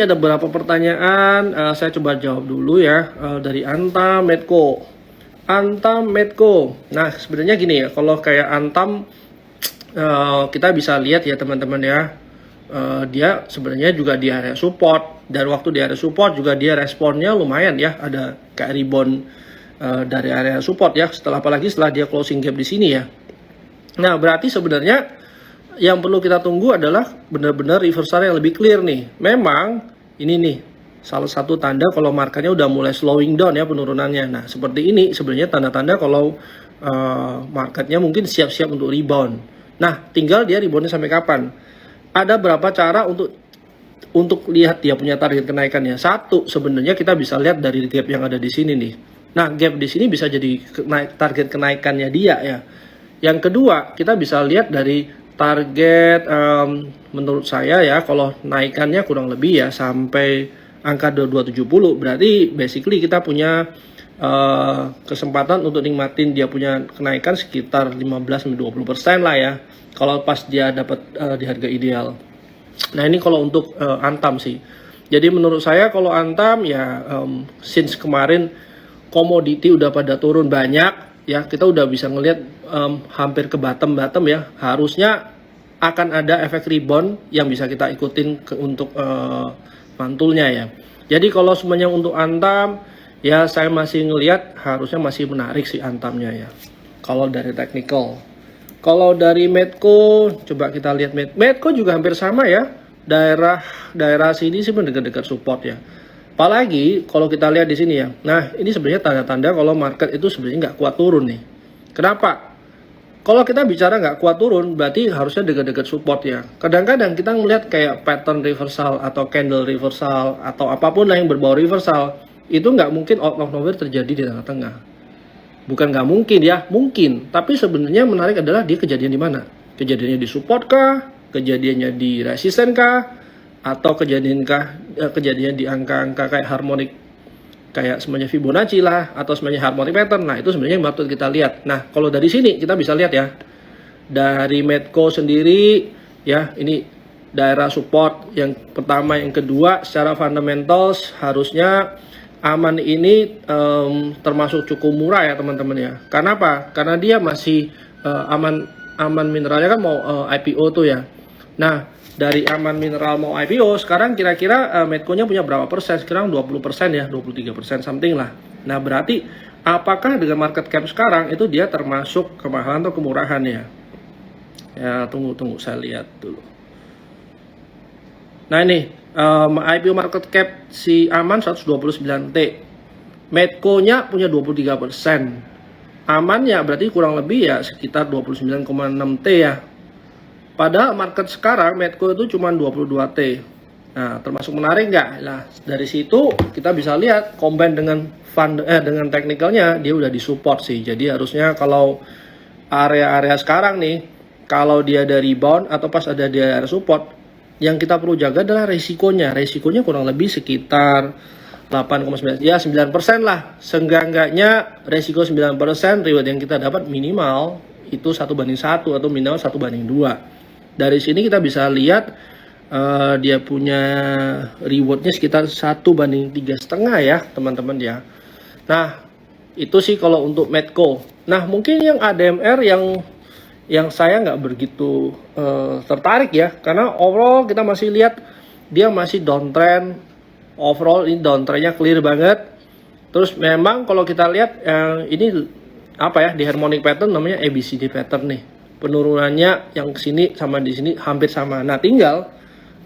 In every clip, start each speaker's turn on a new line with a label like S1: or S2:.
S1: Ada beberapa pertanyaan, saya coba jawab dulu ya, dari Antam Medco. Antam Medco. Nah, sebenarnya gini ya, kalau kayak Antam, kita bisa lihat ya teman-teman ya, dia sebenarnya juga di area support, dan waktu di area support juga dia responnya lumayan ya, ada kayak rebound dari area support ya, apalagi setelah dia closing gap di sini ya. Nah, berarti sebenarnya yang perlu kita tunggu adalah benar-benar reversal yang lebih clear nih. Memang ini nih salah satu tanda kalau marketnya udah mulai slowing down ya penurunannya. Nah, seperti ini sebenarnya tanda-tanda kalau marketnya mungkin siap-siap untuk rebound. Nah, tinggal dia reboundnya sampai kapan. Ada berapa cara untuk lihat dia punya target kenaikannya. Satu, sebenarnya kita bisa lihat dari gap yang ada di sini nih. Nah, gap di sini bisa jadi target kenaikannya dia ya. Yang kedua, kita bisa lihat dari target, menurut saya ya, kalau naikannya kurang lebih ya sampai angka 2270, berarti basically kita punya kesempatan untuk nikmatin dia punya kenaikan sekitar 15-20% lah ya, kalau pas dia dapat di harga ideal. Nah, ini kalau untuk Antam sih. Jadi menurut saya kalau Antam ya, since kemarin komoditi udah pada turun banyak ya, kita udah bisa ngelihat hampir ke bottom ya, harusnya akan ada efek rebound yang bisa kita ikutin untuk mantulnya ya. Jadi kalau semuanya untuk Antam ya, saya masih ngelihat harusnya masih menarik sih Antamnya ya, kalau dari technical. Kalau dari Medco, coba kita lihat Medco juga hampir sama ya, daerah sini sih mendekat-dekat support ya. Apalagi kalau kita lihat di sini ya. Nah, ini sebenarnya tanda-tanda kalau market itu sebenarnya nggak kuat turun nih. Kenapa? Kalau kita bicara nggak kuat turun, berarti harusnya dekat-dekat support ya. Kadang-kadang kita ngelihat kayak pattern reversal atau candle reversal atau apapun lah yang berbau reversal, itu nggak mungkin out of nowhere terjadi di tengah-tengah. Bukan nggak mungkin ya, mungkin. Tapi sebenarnya menarik adalah dia kejadian di mana? Kejadiannya di support kah? Kejadiannya di resisten kah? Atau kejadian di angka-angka kayak harmonic, kayak semuanya Fibonacci lah, atau semuanya harmonic pattern. Nah, itu sebenarnya yang patut kita lihat. Nah, kalau dari sini kita bisa lihat ya, dari Medco sendiri ya, ini daerah support yang pertama, yang kedua secara fundamentals harusnya aman ini, termasuk cukup murah ya teman-teman ya. Karena apa? Karena dia masih aman mineralnya kan mau IPO tuh ya. Nah, dari aman mineral mau IPO, sekarang kira-kira Medco-nya punya berapa persen? Sekarang 20% ya, 23% something lah. Nah, berarti apakah dengan market cap sekarang itu dia termasuk kemahalan atau kemurahan ya? Ya, tunggu saya lihat dulu. Nah, ini IPO market cap si aman 129T. Medco-nya punya 23%. Amannya berarti kurang lebih ya sekitar 29,6T ya. Padahal market sekarang Medco itu cuma 22T. Nah, termasuk menarik nggak? Nah, dari situ kita bisa lihat combine dengan dengan teknikalnya dia udah disupport sih. Jadi harusnya kalau area-area sekarang nih, kalau dia ada rebound atau pas ada di area support, yang kita perlu jaga adalah resikonya. Resikonya kurang lebih sekitar 8,9 ya, 9% lah. Seenggak-enggaknya resiko 9%, reward yang kita dapat minimal itu 1:1 atau minimal 1:2. Dari sini kita bisa lihat dia punya rewardnya sekitar 1:3,5 ya teman-teman ya. Nah, itu sih kalau untuk Medco. Nah, mungkin yang ADMR yang saya nggak begitu tertarik ya, karena overall kita masih lihat dia masih downtrend. Overall ini downtrendnya clear banget. Terus memang kalau kita lihat ini apa ya, di harmonic pattern namanya ABCD pattern nih. Penurunannya yang sini sama di sini hampir sama. Nah, tinggal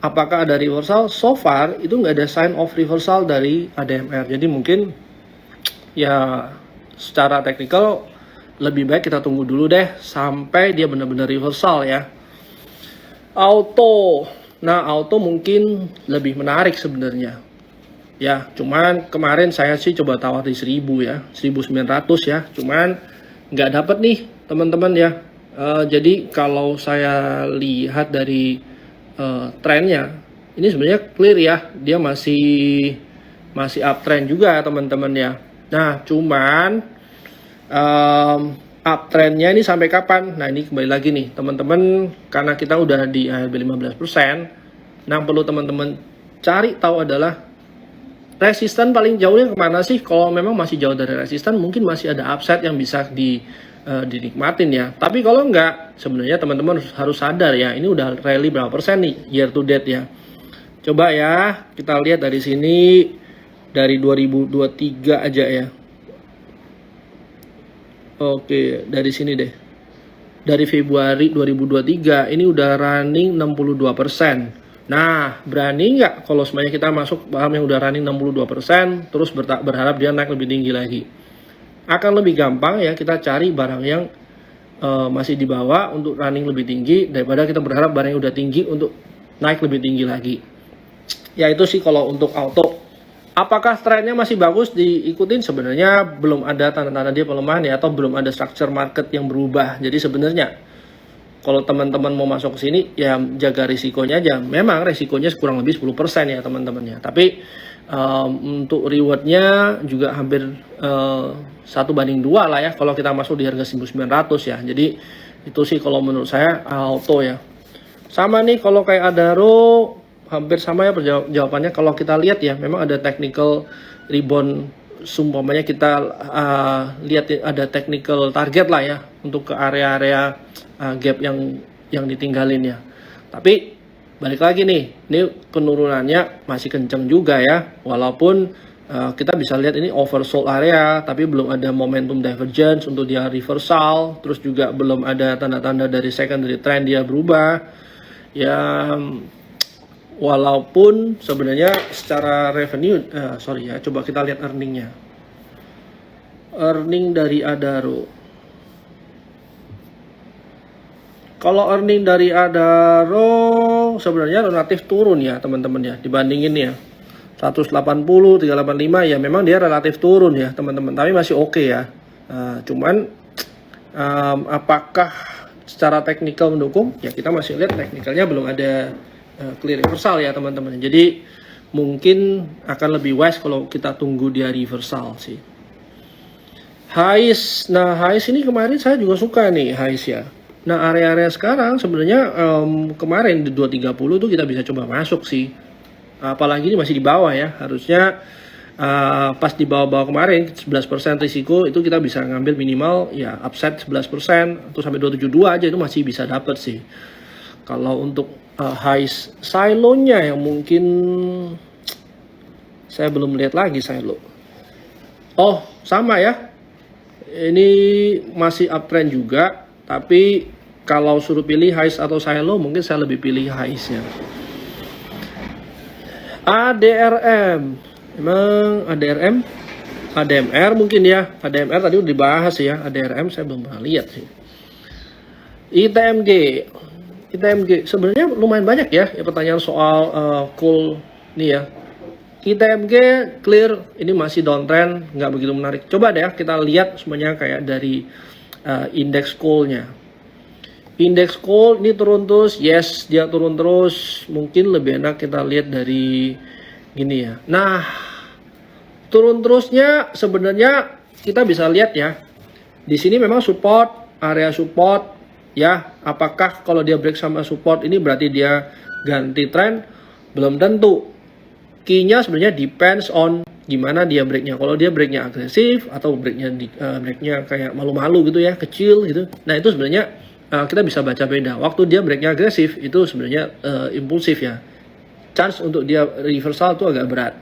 S1: apakah ada reversal? So far itu nggak ada sign of reversal dari ADMR. Jadi mungkin ya secara teknikal lebih baik kita tunggu dulu deh sampai dia benar-benar reversal ya. Auto. Nah, auto mungkin lebih menarik sebenarnya. Ya, cuman kemarin saya sih coba tawar di 1000 ya, 1900 ya. Cuman nggak dapat nih teman-teman ya. Jadi kalau saya lihat dari trennya, ini sebenarnya clear ya, dia masih uptrend juga teman-teman ya. Nah, cuman uptrendnya ini sampai kapan? Nah, ini kembali lagi nih teman-teman, karena kita udah di ARB 15%. Nah, perlu teman-teman cari tahu adalah resisten paling jauhnya kemana sih. Kalau memang masih jauh dari resisten, mungkin masih ada upside yang bisa dinikmatin ya. Tapi kalau enggak, sebenarnya teman-teman harus sadar ya, ini udah rally berapa persen nih year to date ya. Coba ya kita lihat dari sini, dari 2023 aja ya. Oke, dari sini deh. Dari Februari 2023 ini udah running 62%. Nah, berani nggak kalau semuanya kita masuk paham yang udah running 62%, terus berharap dia naik lebih tinggi lagi? Akan lebih gampang ya kita cari barang yang masih di bawah untuk running lebih tinggi, daripada kita berharap barang yang udah tinggi untuk naik lebih tinggi lagi. Ya itu sih kalau untuk auto. Apakah trennya masih bagus diikutin? Sebenarnya belum ada tanda-tanda dia pelemahan ya, atau belum ada structure market yang berubah. Jadi sebenarnya kalau teman-teman mau masuk ke sini, ya jaga risikonya aja. Memang risikonya kurang lebih 10% ya teman-teman ya. Tapi untuk rewardnya juga hampir 1:2 lah ya kalau kita masuk di harga 1.900 ya. Jadi itu sih kalau menurut saya auto ya. Sama nih kalau kayak Adaro, hampir sama ya jawabannya. Kalau kita lihat ya, memang ada technical rebound. Sumpamanya kita lihat ada technical target lah ya untuk ke area-area gap yang ditinggalin ya. Tapi balik lagi nih, ini penurunannya masih kenceng juga ya, walaupun kita bisa lihat ini oversold area, tapi belum ada momentum divergence untuk dia reversal, terus juga belum ada tanda-tanda dari secondary trend dia berubah ya. Walaupun sebenarnya secara revenue, coba kita lihat earningnya. Earning dari Adaro. Kalau earning dari Adaro sebenarnya relatif turun ya teman-teman ya, dibandingin ya 180, 385 ya, memang dia relatif turun ya teman-teman, tapi masih oke ya. Cuman apakah secara teknikal mendukung? Ya kita masih lihat teknikalnya belum ada clear reversal ya teman-teman. Jadi mungkin akan lebih wise kalau kita tunggu dia reversal sih. Highs, nah highs ini kemarin saya juga suka nih highs ya. Nah area-area sekarang sebenarnya kemarin di 230 tuh kita bisa coba masuk sih. Apalagi ini masih di bawah ya, harusnya pas di bawah-bawah kemarin 11% risiko itu kita bisa ngambil minimal ya upside 11% atau sampai 272 aja itu masih bisa dapat sih. Kalau untuk highs silonya yang mungkin saya belum lihat lagi silo. Oh sama ya, ini masih uptrend juga, tapi kalau suruh pilih highs atau silo mungkin saya lebih pilih highsnya. ADRM, emang ADMR mungkin ya. ADMR tadi udah dibahas ya, ADRM saya belum pernah lihat sih. ITMG sebenarnya lumayan banyak ya pertanyaan soal coal nih ya. ITMG clear, ini masih downtrend, nggak begitu menarik. Coba deh ya kita lihat semuanya kayak dari indeks coal-nya. Indeks coal ini turun terus, yes dia turun terus. Mungkin lebih enak kita lihat dari gini ya. Nah turun terusnya sebenarnya kita bisa lihat ya. Di sini memang support, area support ya. Apakah kalau dia break sama support ini berarti dia ganti trend? Belum tentu. Key-nya sebenarnya depends on gimana dia breaknya. Kalau dia breaknya agresif atau breaknya kayak malu-malu gitu ya, kecil gitu. Nah itu sebenarnya kita bisa baca beda. Waktu dia breaknya agresif itu sebenarnya impulsif ya. Chance untuk dia reversal itu agak berat.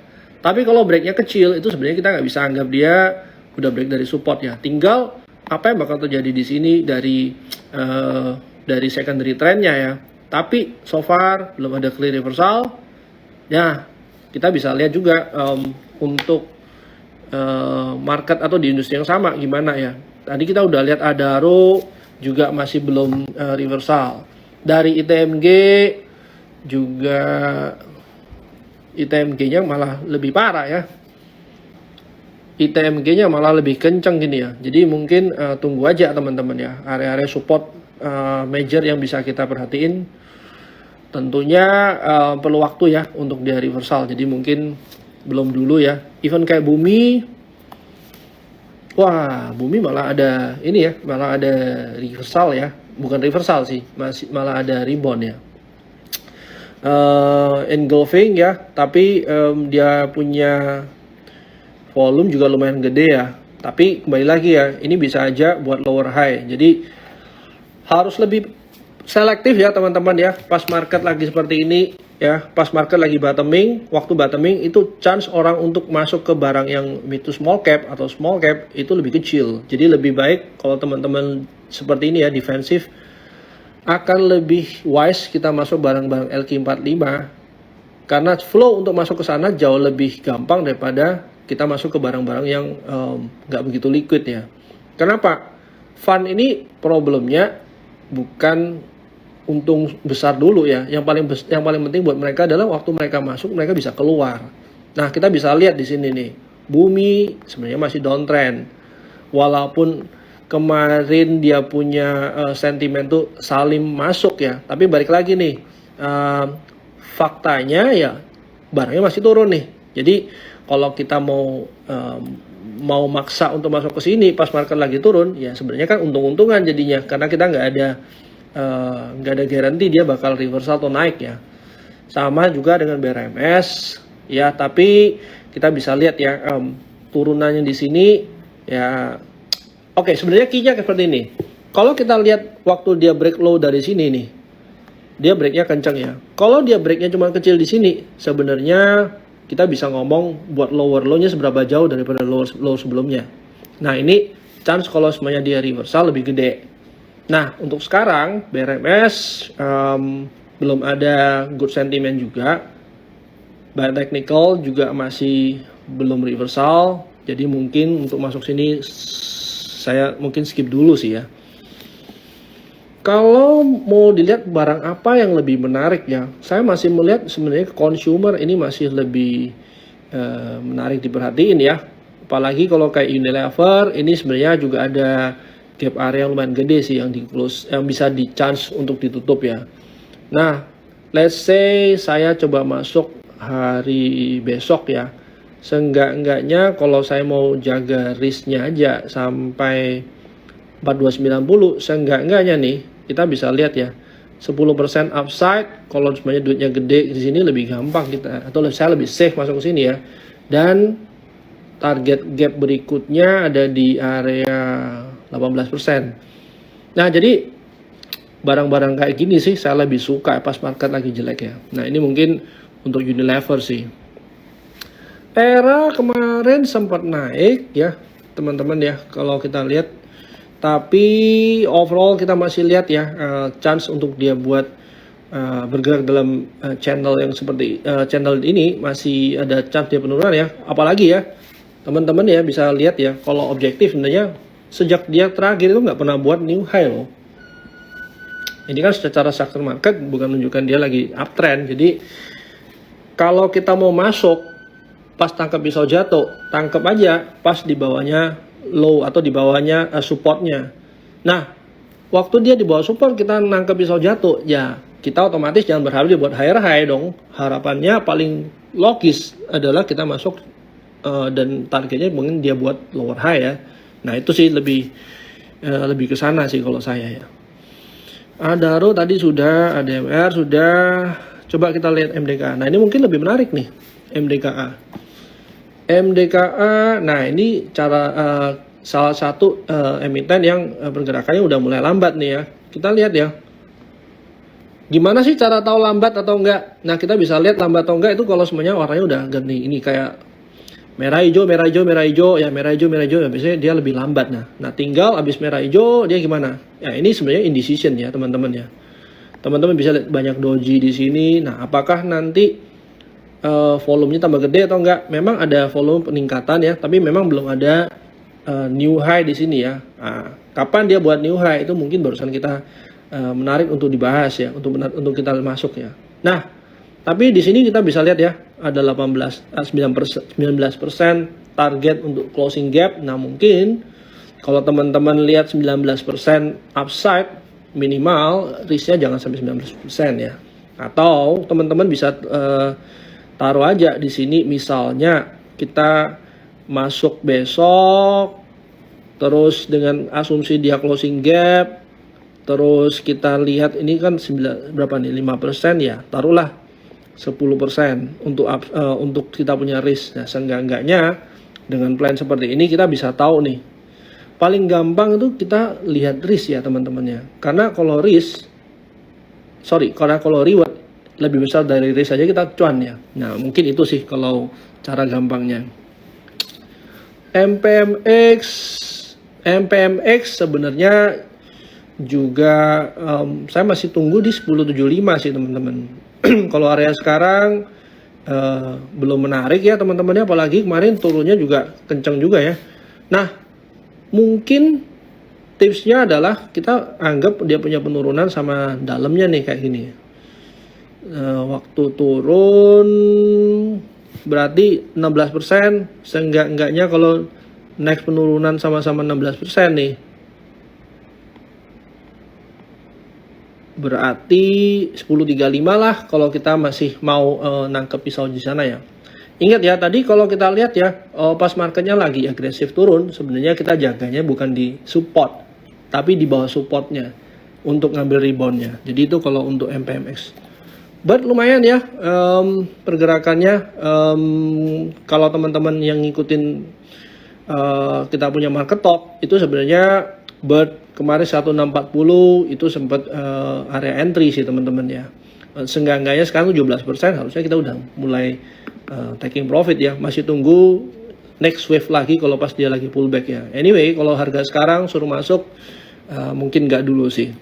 S1: Tapi kalau breaknya kecil itu sebenarnya kita nggak bisa anggap dia udah break dari support ya. Tinggal apa yang bakal terjadi di sini dari secondary trendnya ya. Tapi so far belum ada clear reversal. Ya kita bisa lihat juga untuk market atau di industri yang sama gimana ya. Tadi kita udah lihat Adaro juga masih belum reversal. Dari ITMG juga ITMG-nya malah lebih parah ya. ITMG-nya malah lebih kenceng gini ya. Jadi mungkin tunggu aja teman-teman ya. Area-area support major yang bisa kita perhatiin. Tentunya perlu waktu ya untuk dia reversal. Jadi mungkin belum dulu ya. Even kayak Bumi. Wah, Bumi malah ada ini ya. Malah ada reversal ya. Bukan reversal sih. Malah ada rebound ya. engulfing ya, tapi dia punya volume juga lumayan gede ya. Tapi kembali lagi ya, ini bisa aja buat lower high. Jadi harus lebih selektif ya teman-teman ya. Pas market lagi seperti ini ya, pas market lagi bottoming, waktu bottoming itu chance orang untuk masuk ke barang yang mid to small cap atau small cap itu lebih kecil. Jadi lebih baik kalau teman-teman seperti ini ya, defensif, akan lebih wise kita masuk barang-barang LQ45 karena flow untuk masuk ke sana jauh lebih gampang daripada kita masuk ke barang-barang yang nggak begitu liquid ya. Kenapa? Fund ini problemnya bukan untung besar dulu ya. Yang paling penting buat mereka adalah waktu mereka masuk mereka bisa keluar. Nah, kita bisa lihat di sini nih. Bumi sebenarnya masih downtrend. Walaupun kemarin dia punya sentimen tuh saling masuk ya. Tapi balik lagi nih. Faktanya ya barangnya masih turun nih. Jadi kalau kita mau maksa untuk masuk ke sini pas market lagi turun, ya sebenarnya kan untung-untungan jadinya karena kita nggak ada garansi dia bakal reversal atau naik ya. Sama juga dengan BRMS ya, tapi kita bisa lihat ya turunannya di sini ya. Oke, sebenarnya key-nya seperti ini. Kalau kita lihat waktu dia break low dari sini nih, dia breaknya kencang ya. Kalau dia breaknya cuma kecil di sini, sebenarnya kita bisa ngomong buat lower low-nya seberapa jauh daripada low sebelumnya. Nah, ini chance kalau semuanya dia reversal lebih gede. Nah, untuk sekarang BRMS belum ada good sentiment juga. Buy technical juga masih belum reversal. Jadi mungkin untuk masuk sini saya mungkin skip dulu sih ya. Kalau mau dilihat barang apa yang lebih menarik ya, saya masih melihat sebenarnya consumer ini masih lebih menarik diperhatiin ya. Apalagi kalau kayak Unilever ini sebenarnya juga ada gap area yang lumayan gede sih yang di close, yang bisa di chance untuk ditutup ya. Nah, let's say saya coba masuk hari besok ya. Seenggak-enggaknya kalau saya mau jaga risknya aja sampai 4290, seenggak-enggaknya nih kita bisa lihat ya 10% upside. Kalau sebenarnya duitnya gede di sini lebih gampang kita, atau saya lebih safe masuk ke sini ya. Dan target gap berikutnya ada di area 18%. Nah, jadi barang-barang kayak gini sih saya lebih suka pas market lagi jelek ya. Nah, ini mungkin untuk Unilever sih. Era kemarin sempat naik ya teman-teman ya kalau kita lihat. Tapi overall kita masih lihat ya chance untuk dia buat bergerak dalam channel yang seperti channel ini masih ada chance dia penurunan ya. Apalagi ya teman-teman ya bisa lihat ya kalau objektif sebenarnya sejak dia terakhir itu nggak pernah buat new high loh. Ini kan secara structure market bukan menunjukkan dia lagi uptrend. Jadi kalau kita mau masuk pas tangkap pisau jatuh, tangkap aja pas di bawahnya low atau di bawahnya supportnya. Nah, waktu dia di bawah support kita nangkep pisau jatuh, ya kita otomatis jangan berharap dia buat higher high dong. Harapannya paling logis adalah kita masuk dan targetnya mungkin dia buat lower high ya. Nah, itu sih lebih ke sana sih kalau saya ya. Adaro tadi sudah, ADMR sudah. Coba kita lihat MDKA. Nah, ini mungkin lebih menarik nih MDKA. Nah ini cara salah satu emiten yang pergerakannya udah mulai lambat nih ya. Kita lihat ya. Gimana sih cara tahu lambat atau enggak? Nah, kita bisa lihat lambat atau enggak itu kalau semuanya warnanya udah ganti. Ini kayak merah hijau, merah hijau, merah hijau, ya merah hijau, ya biasanya dia lebih lambat. Nah tinggal habis merah hijau dia gimana? Ya ini sebenarnya indecision ya teman-teman ya. Teman-teman bisa lihat banyak doji di sini. Nah, apakah nanti volumenya tambah gede atau enggak? Memang ada volume peningkatan ya, tapi memang belum ada new high di sini ya. Nah, kapan dia buat new high itu mungkin barusan kita menarik untuk dibahas ya, untuk kita masuk ya. Nah, tapi di sini kita bisa lihat ya, ada 19% target untuk closing gap. Nah, mungkin kalau teman-teman lihat 19% upside minimal, risknya jangan sampai 19% ya. Atau teman-teman bisa taruh aja di sini, misalnya kita masuk besok, terus dengan asumsi dia closing gap, terus kita lihat ini kan berapa nih 5% ya, taruhlah 10% untuk kita punya risk. Nah, seenggak-enggaknya dengan plan seperti ini kita bisa tahu nih. Paling gampang itu kita lihat risk ya teman-teman ya. Karena kalau reward lebih besar dari risk aja kita cuan ya. Nah, mungkin itu sih kalau cara gampangnya. MPMX sebenarnya juga saya masih tunggu di 1075 sih teman-teman. Kalau area sekarang belum menarik ya teman-temannya, apalagi kemarin turunnya juga kencang juga ya. Nah, mungkin tipsnya adalah kita anggap dia punya penurunan sama dalamnya nih kayak gini. Waktu turun berarti 16%, seenggak-enggaknya kalau next penurunan sama-sama 16% nih, berarti 10.35 lah kalau kita masih mau nangkep pisau di sana ya. Ingat ya, tadi kalau kita lihat ya, pas marketnya lagi agresif turun, sebenarnya kita jaganya bukan di support, tapi di bawah supportnya untuk ngambil reboundnya. Jadi itu kalau untuk MPMX. But lumayan ya pergerakannya. Kalau teman-teman yang ngikutin kita punya market talk, itu sebenarnya bird kemarin 1640 itu sempat area entry sih teman-teman ya. Seenggak-enggaknya sekarang 17%, harusnya kita udah mulai taking profit ya. Masih tunggu next wave lagi kalau pas dia lagi pullback ya. Anyway, kalau harga sekarang suruh masuk mungkin nggak dulu sih.